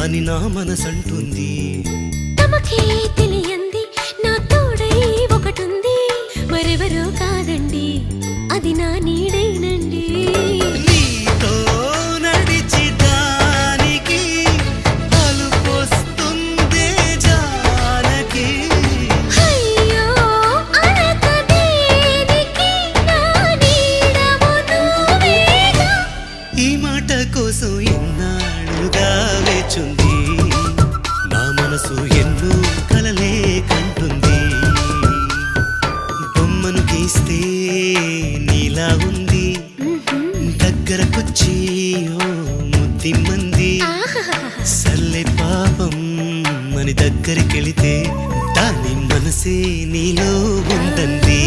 అని నా మనసంటుంది. తమకే తెలియంది నా తోడై ఒకటుంది, మరెవరో కాదండి అది నా నీడేనండి. నీతో నడిచి దానికి అలుపొస్తుందే జానకి. అయ్యో అనక దేనికి నా నీడవు నువ్వేగా. ఈ మాట కోసం ఎన్నాళ్ళుగా వేచుంది, నా మనసు ఎన్నో కలలే కంటుంది. బొమ్మను గీస్తే నీలా ఉంది, దగ్గరకొచ్చి ఓ ముద్దిమ్మంది. సల్లే పాపం అని దగ్గరికెళితే దాని మనసే నీలో ఉందంది.